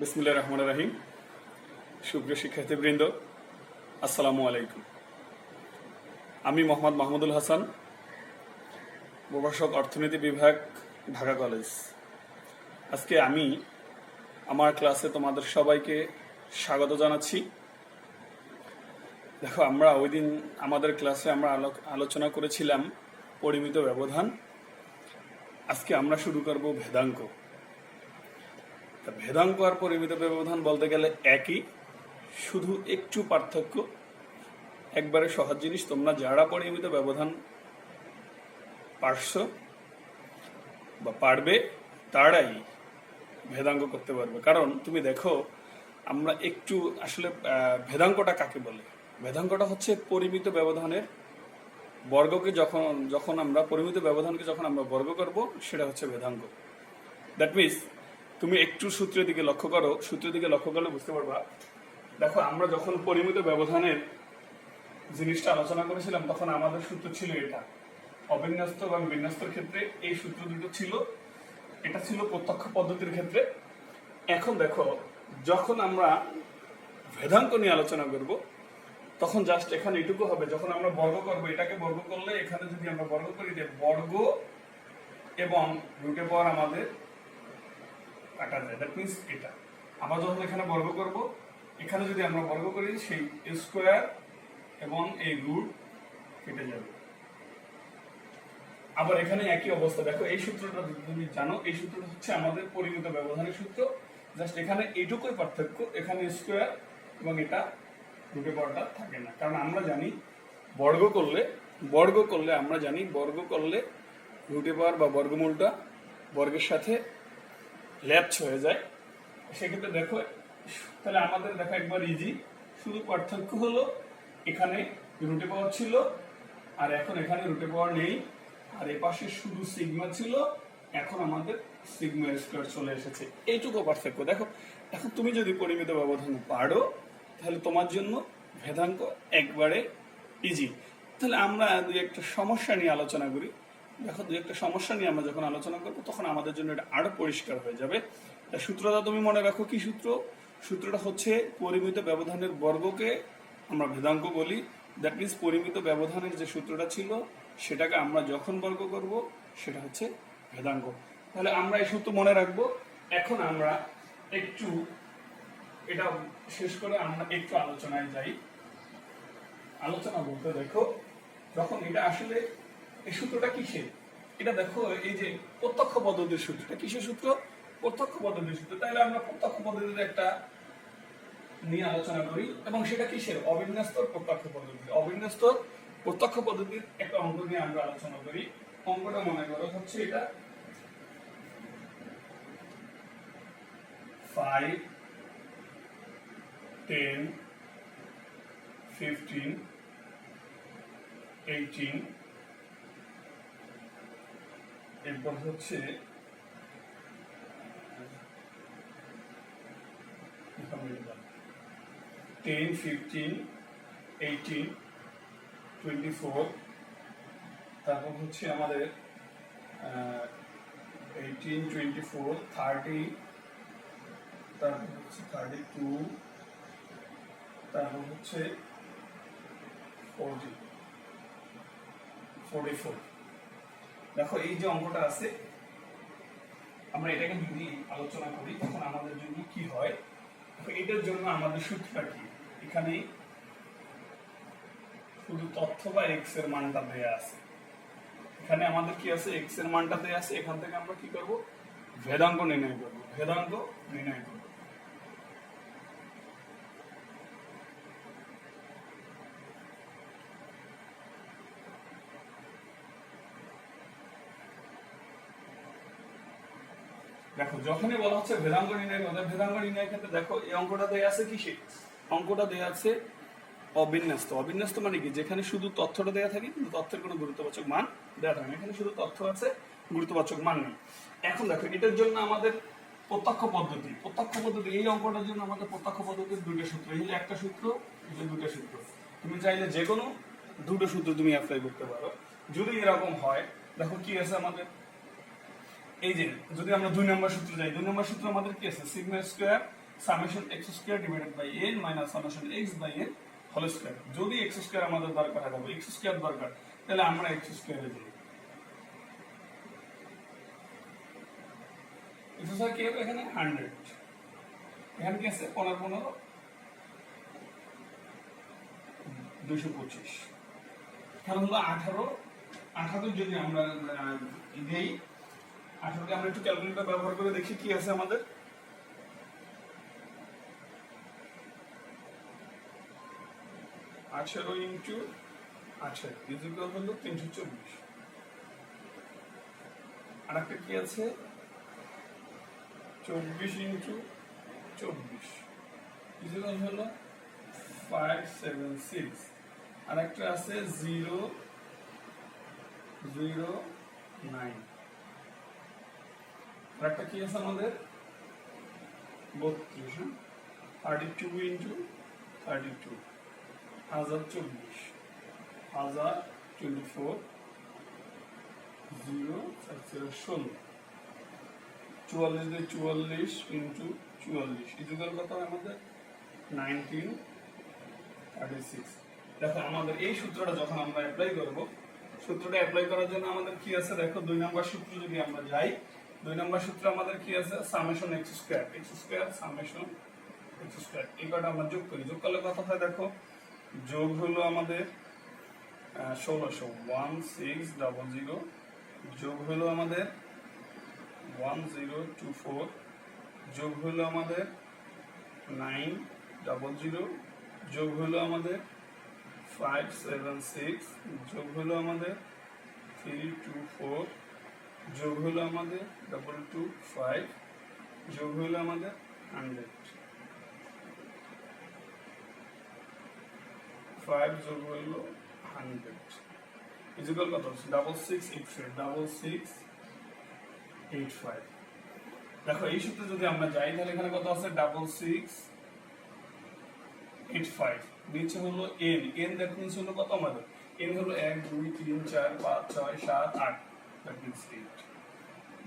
বিসমিল্লাহির রহমানির রহিম। সুপ্রিয় শিক্ষার্থীবৃন্দ, আসসালামু আলাইকুম। আমি মোহাম্মদ মাহমুদুল হাসান, প্রভাষক, অর্থনীতি বিভাগ, ঢাকা কলেজ। আজকে আমি আমার ক্লাসে তোমাদের সবাইকে স্বাগত জানাচ্ছি। দেখো, আমরা ওই দিন আমাদের ক্লাসে আমরা আলোচনা করেছিলাম পরিমিত ব্যবধান। আজকে আমরা শুরু করব ভেদাঙ্ক। ভেদাঙ্ক আর পরিমিত ব্যবধান বলতে গেলে একই, শুধু একটু পার্থক্য। একবারে সহজ জিনিস, তোমরা যারা পরিমিত ব্যবধান পারছো বা পারবে তারাই ভেদাঙ্ক করতে পারবে। কারণ তুমি দেখো, আমরা একটু আসলে ভেদাঙ্কটা কাকে বলে? ভেদাঙ্কটা হচ্ছে পরিমিত ব্যবধানের বর্গকে যখন আমরা পরিমিত ব্যবধানকে যখন আমরা বর্গ করব, সেটা হচ্ছে ভেদাঙ্ক। দ্যাট মিনস তুমি একটু সূত্রের দিকে লক্ষ্য করো, সূত্রের দিকে লক্ষ্য করলে বুঝতে পারবা। দেখো, আমরা যখন পরিমিত ব্যবধানের জিনিসটা আলোচনা করেছিলাম তখন আমাদের সূত্র ছিল এটা। অবিন্যস্ত এবং বিন্যস্তর ক্ষেত্রে এই সূত্র দুটো ছিল। এটা ছিল প্রত্যক্ষ পদ্ধতির ক্ষেত্রে। এখন দেখো, যখন আমরা ভেদাঙ্ক নিয়ে আলোচনা করব তখন জাস্ট এখানে এটুকু হবে, যখন আমরা বর্গ করব, এটাকে বর্গ করলে এখানে যদি আমরা বর্গ করি যে বর্গ এবং রুটে পাওয়ার আমাদের কাটা যায়। দ্যাট মিনস এটা আমরা যখন এখানে বর্গ করব, এখানে যদি আমরা বর্গ করি সেই স্কোয়ার এবং এই রুট কেটে যাবে। আবার এখানে একই অবস্থা। দেখো, এই সূত্রটা তুমি জানো, এই সূত্রটা হচ্ছে আমাদের পরিমিত ব্যবধানের সূত্র। জাস্ট এখানে এইটুকুই পার্থক্য, এখানে স্কোয়ার এবং এটা রুটে পাওয়ারটা থাকে না। কারণ আমরা জানি বর্গ করলে আমরা জানি বর্গ করলে রুটে পাওয়ার বা বর্গমূলটা বর্গের সাথে ল্যাপস হয়ে যায়। সেক্ষেত্রে দেখো, তাহলে আমাদের দেখো একবার ইজি, শুধু পার্থক্য হলো এখানে রুটে পাওয়ার ছিল আর এখন এখানে রুটে পাওয়ার নেই, আর এ পাশে শুধু সিগমা ছিল, এখন আমাদের সিগমা স্কয়ার চলে এসেছে। এইটুকু পার্থক্য। দেখো, এখন তুমি যদি পরিমিত ব্যবধান পারো তাহলে তোমার জন্য ভেদাঙ্ক একবারে ইজি। তাহলে আমরা দুই একটা সমস্যা নিয়ে আলোচনা করি। দেখো, দুই একটা সমস্যা নিয়ে আমরা যখন আলোচনা করবো তখন আমাদের জন্য এটা আরো পরিষ্কার হয়ে যাবে। সূত্রটা তুমি মনে রাখো। কি সূত্র? সূত্রটা হচ্ছে পরিমিত ব্যবধানের বর্গকে আমরা ভেদাঙ্ক বলি। দ্যাট মিনস পরিমিত ব্যবধানের যে সূত্রটা ছিল সেটাকে আমরা যখন বর্গ করব সেটা হচ্ছে ভেদাঙ্ক। তাহলে আমরা এই সূত্র মনে রাখবো। এখন আমরা একটু এটা শেষ করে আমরা একটু আলোচনায় যাই। আলোচনা বলতে দেখো, যখন এটা আসলে এই সূত্রটা কিসের? এটা দেখো, এই যে প্রত্যক্ষ পদ্ধতির সূত্রটা কিসের সূত্র? প্রত্যক্ষ পদ্ধতির সূত্র। তাহলে আমরা প্রত্যক্ষ পদ্ধতির একটা নিয়ে আলোচনা করি, এবং সেটা কিসের? অবিন্যস্ত প্রত্যক্ষ পদ্ধতি। অবিন্যস্ত প্রত্যক্ষ পদ্ধতির একটা অঙ্ক নিয়ে আমরা আলোচনা করি। অঙ্কটা মনে করো হচ্ছে এটা 5, 10, 15, 18, এরপর হচ্ছে 10, 15, 18, 24, তারপর হচ্ছে আমাদের 18, 24, 30, তারপর হচ্ছে 32, তারপর হচ্ছে 40, 44। দেখো, এই যে অঙ্কটা আছে, আমরা এটাকে যদি আলোচনা করি তখন আমাদের জন্য কি হয়? এটার জন্য আমাদের সূত্রটা কি? এখানে শুধু তথ্য বা এক্স এর মানটা দেয়া আছে। এখানে আমাদের কি আছে? এক্স এর মানটা দেয়া আছে। এখান থেকে আমরা কি করব? ভেদাঙ্ক নির্ণয় করব। ভেদাঙ্ক নির্ণয় করব। দেখো, যখনই বলা হচ্ছে ভেদাঙ্ক নির্ণয় করতে, ভেদাঙ্ক নির্ণয়ের ক্ষেত্রে দেখো এই অঙ্কটা দেয়া আছে কিসে? অঙ্কটা দেয়া আছে অবিন্যস্ত। অবিন্যস্ত মানে কি? যেখানে শুধু তথ্যটা দেয়া থাকে কিন্তু তথ্যের কোনো গুরুত্ববাচক মান দেয়া থাকে না। এখানে শুধু তথ্য আছে, গুরুত্ববাচক মান নেই। এখন দেখো, এটার জন্য আমাদের প্রত্যক্ষ পদ্ধতি, এই অঙ্কটার জন্য আমাদের প্রত্যক্ষ পদ্ধতির দুটো সূত্র। এই যে একটা সূত্র, এই যে দুটো সূত্র। তুমি চাইলে যে কোনো দুটো সূত্র তুমি অ্যাপ্লাই করতে পারো। যদি এরকম হয়, দেখো কি আছে আমাদের, এই যে যদি আমরা 2 নম্বর সূত্র যাই, 2 নম্বর সূত্র আমাদের কি আছে? Sigma square summation x square divided by n minus summation x by n whole square. যদি x স্কয়ার আমাদের দরকার হবে, x স্কয়ার দরকার, তাহলে আমরা x স্কয়ারে যাই। x স্কয়ার কি হবে এখানে 100, এখানে কি আছে 15 15 225, তাহলে হলো 18 18 যদি আমরা দেই, 18 কে আমরা একটু ক্যালকুলেটর ব্যবহার করে দেখি কি আছে আমাদের। 18 ইনটু 18 ইকুয়াল হলো 324। আর একটা কি আছে 24 ইনটু 24 ইকুয়াল হলো 576। আর একটা আছে 009। আর একটা কি আছে আমাদের 32, 32 ইনটু 32 1024 1024 0 16 44 দিয়ে 44 ইনটু 44 ইকুয়াল কত আমাদের 1936। দেখো আমাদের এই সূত্রটা যখন আমরা অ্যাপ্লাই করব, সূত্রটা অ্যাপ্লাই করার জন্য আমাদের কি আছে দেখো, 2 নম্বর সূত্র যদি আমরা যাই, 2 নম্বর সূত্র আমাদের কি আছে summation x square summation x square. এই কয়টা আমরা যোগ করি, যোগ করলে কত হয় দেখো, যোগ হলো আমাদের 1600 1600, যোগ হলো আমাদের 1024, যোগ হলো আমাদের 900, যোগ হলো আমাদের 576, যোগ হলো আমাদের 324, যোগ হলো আমাদের 225, যোগ হলো আমাদের 100, 5 যোগ হলো 100 ইকুয়াল কত 6685। দেখো এই সূত্রে যদি আমরা যাই তাহলে এখানে কত আছে 6685, নিচে হলো n, n দ্যাট মিন্স হলো কত আমাদের, n হলো 1 2 3 4 5 6 7 8, that means 8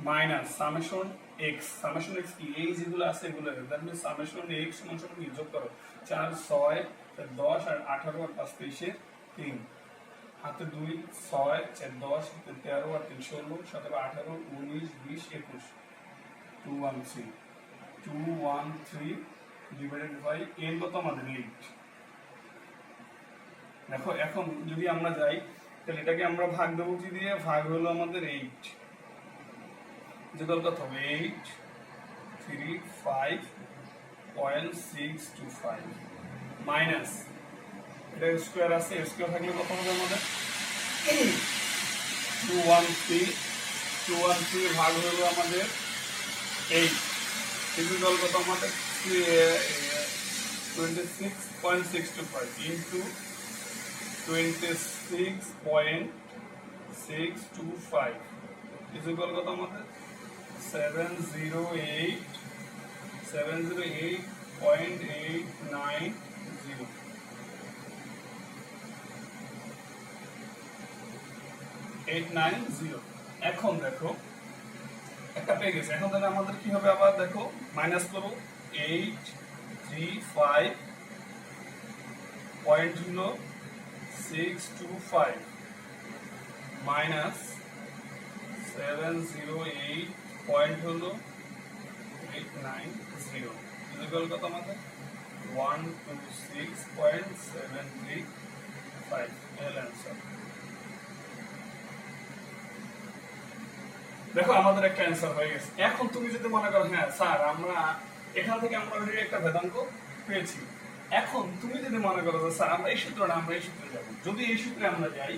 minus summation x, summation x কি এই যেগুলো আছে এগুলো, দ্যাট মিন্স সামেশন x সমান সমান কি যোগ করো 4 6 10 আর 18 আর 5 23 3 হাতে 2 6 4 10 13 আর 3 16 17 18 19 20 21 213 ডিভাইডেড বাই n কত আমাদের 8। দেখো এখন যদি আমরা যাই তাহলে এটাকে আমরা ভাগ দেবো কি দিয়ে, ভাগ হলো আমাদের 8 ইকুয়াল কত হবে 835.625 মাইনাস এটা স্কয়ার আছে, স্কয়ার থাকলে কত হবে আমাদের 213 ভাগ হলো আমাদের 8 ইকুয়াল কত আমাদের 26.625 ইনটু 26.625 ইকুয়াল কত আমাদের 708.890 890। এখন দেখো একটা পেয়ে গেছে, এখন তাহলে আমাদের কি হবে আবার দেখো মাইনাস করো 835 পয়েন্ট হলো 625 মাইনাস 708 পয়েন্ট হলো 890 ইকুয়াল কত আমাদের 126.735 এর आंसर। দেখো আমাদের একটা অ্যানসার হয়ে গেছে। এখন তুমি যদি মনে করো হ্যাঁ স্যার আমরা এখান থেকে আমরা অলরেডি একটা ভেদাঙ্ক পেয়েছি, এখন তুমি যদি মনে করো যে স্যার আমরা এই সূত্রে যাব, যদি এই সূত্রে আমরা যাই,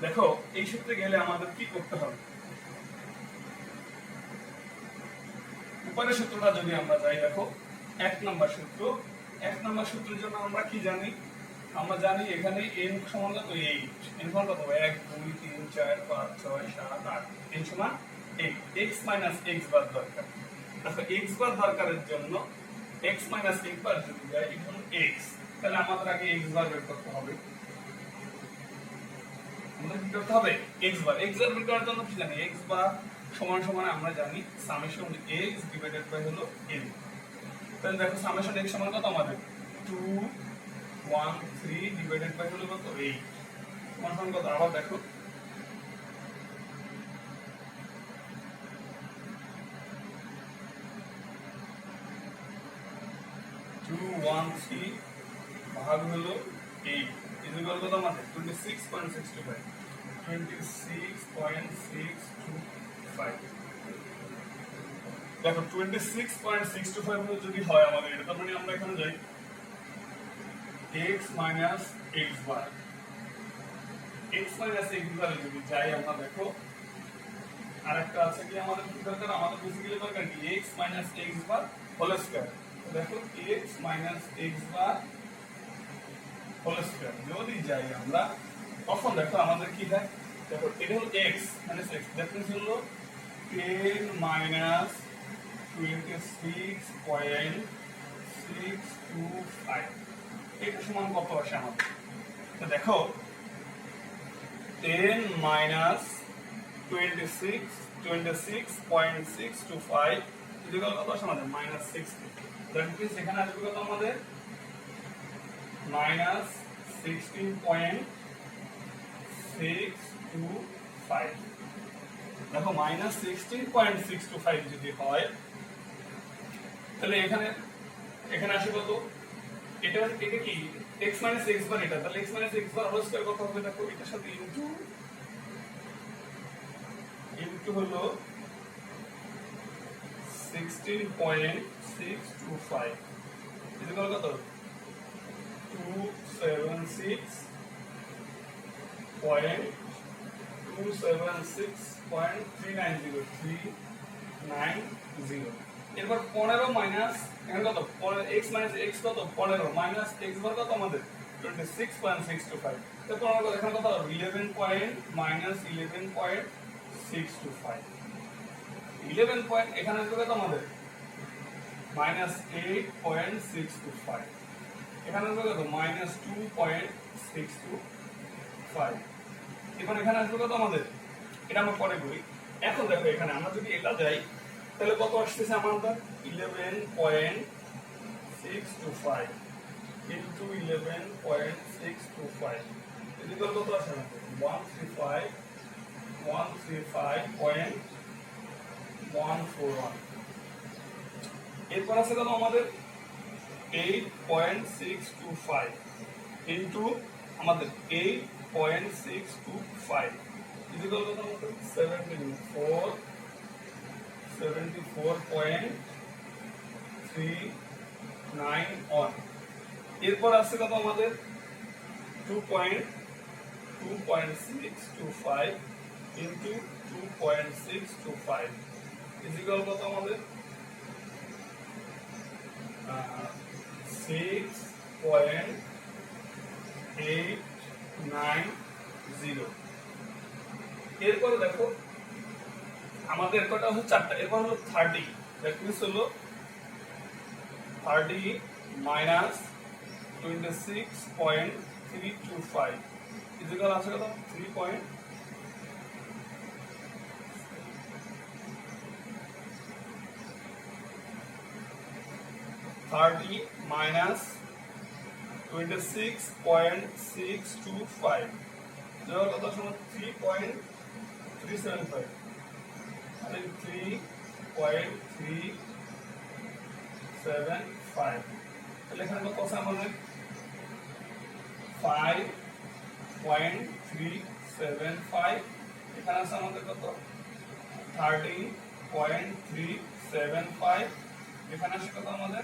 দেখো এই সূত্রে গেলে আমাদের কি করতে হবে, উপরের সূত্রটা যদি আমরা যাই, দেখো 1 নম্বর সূত্রের জন্য আমরা কি জানি, আমরা জানি এখানে n সমান কত 8, n সমান কত 1 2 3 4 5 6 7 8, n সমান 8, x x বার দরকার। দেখো x বার দরকারের জন্য x x বার যদি যায় এখন x, তাহলে আমাদের আগে x বার বের করতে হবে। আমাদের কি করতে হবে x বার বের করার জন্য কি জানি, x বার সমান সমান আমরা জানি সামেশন x ডিভাইডেড বাই হলো n। তাহলে দেখো সামেশন x সমান কত আমাদের 213 ডিভাইডেড বাই হলো কত 8 সমান কত আবার দেখো 213 ভাগ হলো 8 ইকুয়াল কত আমাদের 26.625 26.625 দেখো 26.625 যদি হয় আমাদের এটা তার মানে আমরা এখানে যাই x minus x bar x minus x bar যদি যাই আমরা দেখো আরেকটা আছে কি আমাদের কি দরকার আমাদের বেসিক্যালি দরকার কি x minus x bar whole square দেখো x minus x bar whole square যদি যাই আমরা তখন দেখো আমাদের কি হয় দেখো এটা হলো x minus x that means হলো 10 minus 26.625 এটা সমান কত আসে আমাদের তো দেখো 10 minus 26.625 ইকুয়াল কত আসে আমাদের minus 60 দ্যাট মিন্স এখানে আসবে কত আমাদের minus 16.625 দেখো minus 16.625 যদি হয় তাহলে এখানে এখানে আসে কত এটা এটা কি x minus x বার এটা তাহলে x minus x bar whole square কত হবে দেখো এটার সাথে ইনটু হলো 16.625 ইকুয়াল কত 276.390 এরপর 15 মাইনাস এখানে কত x মাইনাস x কত 15 মাইনাস x বার কত আমাদের 26.625 তো 15 কত এখানে কত 11 পয়েন্ট মাইনাস 11.625 11 পয়েন্ট এখানে আসবে কত আমাদের মাইনাস 8.625 এখানে আসবে কত মাইনাস 2.625 এখন এখানে আসবে কত আমাদের এটা আমরা পরে করি এখন দেখো এখানে আমরা যদি এটা যাই তাহলে কত আসছে আমাদের 11.625 into 11.625 ইকুয়াল কত আসে আমাদের 135.141 এরপর আছে কত আমাদের 8.625 into আমাদের 8.625 ইকুয়াল কত আমাদের 74.391 এরপর আছে কত আমাদের 2.625 into 2.625 ইকুয়াল কত আমাদের 6.890 এরপরে দেখো আমাদের কটা হচ্ছে চারটা এরপর হলো 30 দ্যাট মিন্স হলো 30 minus 26.325 ইকুয়াল আছে কত 30 minus 26.625 দেওয়ার কত সময় 3.375 মানে 3.375 তাহলে এখানে কত আছে আমাদের 5.375 এখানে আছে আমাদের কত 13.375 এখানে আছে কত আমাদের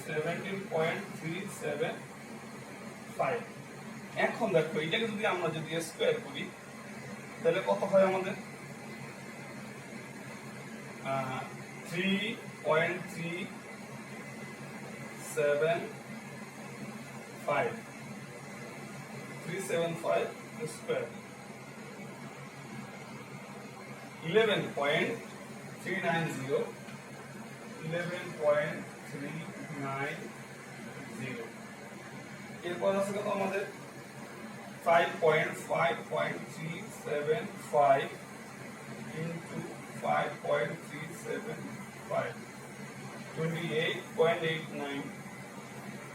17.375 এখন দেখো এটাকে যদি আমরা যদি স্কয়ার করি তাহলে কত হয় আমাদের 3.375 square 11.390 এরপর আছে কত আমাদের 5.5.375 into 5.375 28.625 28.89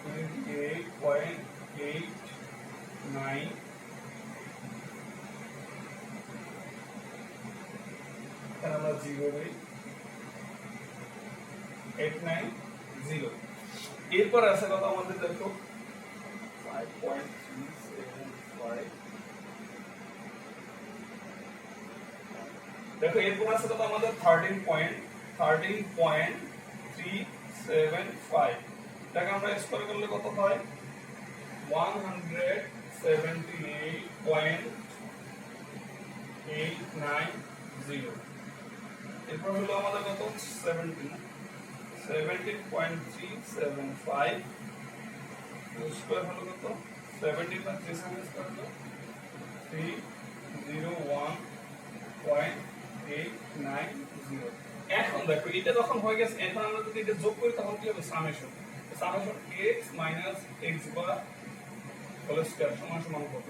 28.89 আমরা 0 দেই 890 এরপর আছে কত আমাদের দেখো 5.375 দেখো এরপর আছে কত আমাদের 13.375 এটাকে আমরা স্কোয়ার করলে কত হয় 178.890 এরপর হলো আমাদের কত 17.375 স্কোয়ার হলো কত 17.375 এখন দেখো এটা যখন হয়ে গেছে এখন আমরা যদি এটা যোগ করি তখন কি হবে summation x x bar whole square সমান সমান কত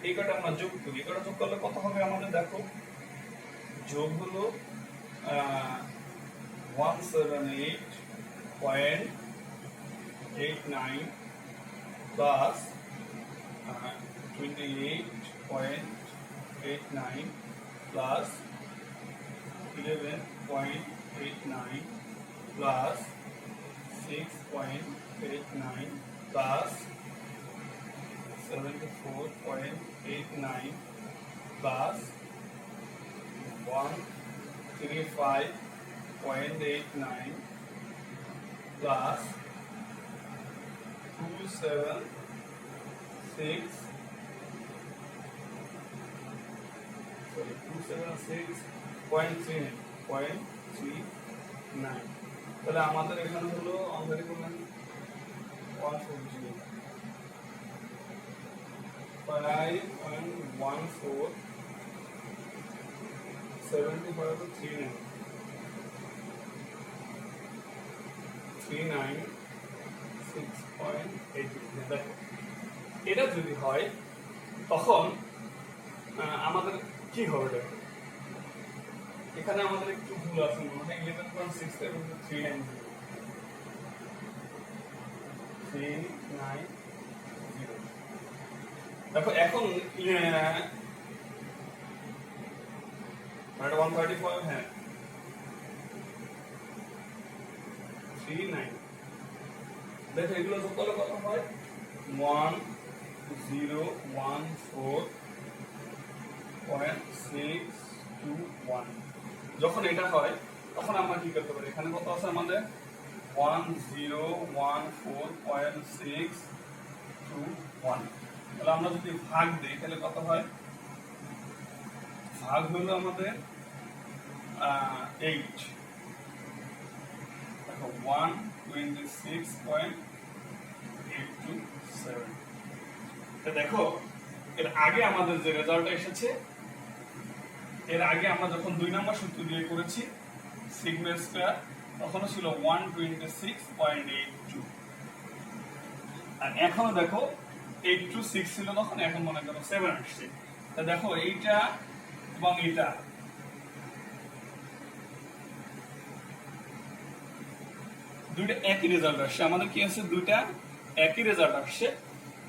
এই কটা আমরা যোগ করি এটা যোগ করলে কত হবে আমাদের দেখো যোগ হলো 178.89 plus 28.89 plus 11.89 plus 6.89 plus 74.89 plus 135.89 plus 276.39 তাহলে আমাদের এখানে হলো আমাদের করলেন 140 5.14 75 396.8 দেখো এটা যদি হয় তখন আমাদের কি হবে দেখো এখানে আমাদের একটু ভুল আছে মনে হয় 11.6 এবং 390 দেখো এখন 135 হ্যাঁ 39 দেখো এগুলো যোগ করলে কত হয় 1014.621 যখন এটা হয় তখন আমরা কি করতে পারি এখানে কত আছে আমাদের 1014.621 তাহলে আমরা যদি ভাগ দেই তাহলে কত হয় ভাগ হলো আমাদের 8 দেখো 126.827 তো দেখো এর আগে আমাদের যে রেজাল্ট এসেছে এর আগে আমরা যখন 2 নম্বর সূত্র দিয়ে করেছি সিগমা স্কয়ার তখন ছিল 126.82 আর এখন দেখো 826 ছিল তখন এখন মনে করো 7 আসছে তা দেখো এইটা এবং এটা দুইটা একই রেজাল্ট আসছে আমাদের কি আছে দুইটা একই রেজাল্ট আসছে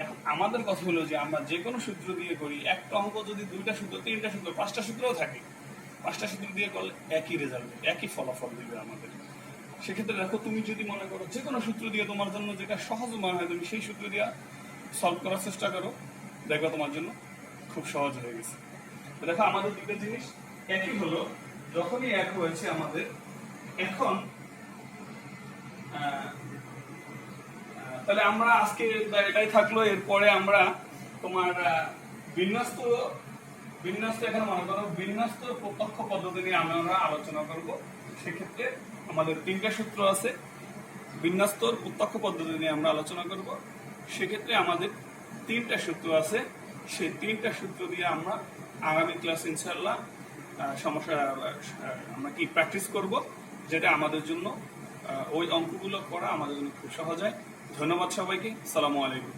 এখন আমাদের কথা হলো যে আমরা যে কোনো সূত্র দিয়ে করি একটা অঙ্ক যদি দুইটা সূত্র তিনটা সূত্র পাঁচটা সূত্রও থাকে পাঁচটা সূত্র দিয়ে করলে একই রেজাল্ট একই ফলাফল দিবে আমাদের সেক্ষেত্রে দেখো তুমি যদি মনে করো যে কোনো সূত্র দিয়ে তোমার জন্য যেটা সহজ মনে হয় তুমি সেই সূত্র দিয়ে সলভ করার চেষ্টা করো দেখো তোমার জন্য খুব সহজ হয়ে গেছে দেখো আমাদের দুটো জিনিস একই হলো যখনই এক হয়েছে আমাদের এখন তাহলে আমরা আজকে এটাই থাকলো এরপরে আমরা তোমার বিন্যস্ত এখানে মনে করো বিন্যস্ত প্রত্যক্ষ পদ্ধতি নিয়ে আমরা আলোচনা করব সেক্ষেত্রে আমাদের তিনটা সূত্র আছে বিন্যস্ত প্রত্যক্ষ পদ্ধতি নিয়ে আমরা আলোচনা করব সেক্ষেত্রে আমাদের তিনটা সূত্র আছে সেই তিনটা সূত্র দিয়ে আমরা আগামী ক্লাস ইনশাআল্লাহ সমস্যা আমরা কি প্র্যাকটিস করব যেটা আমাদের জন্য ওই অঙ্কগুলো করা আমাদের জন্য খুব সহজ হয় ধন্যবাদ সবাইকে আসসালামু আলাইকুম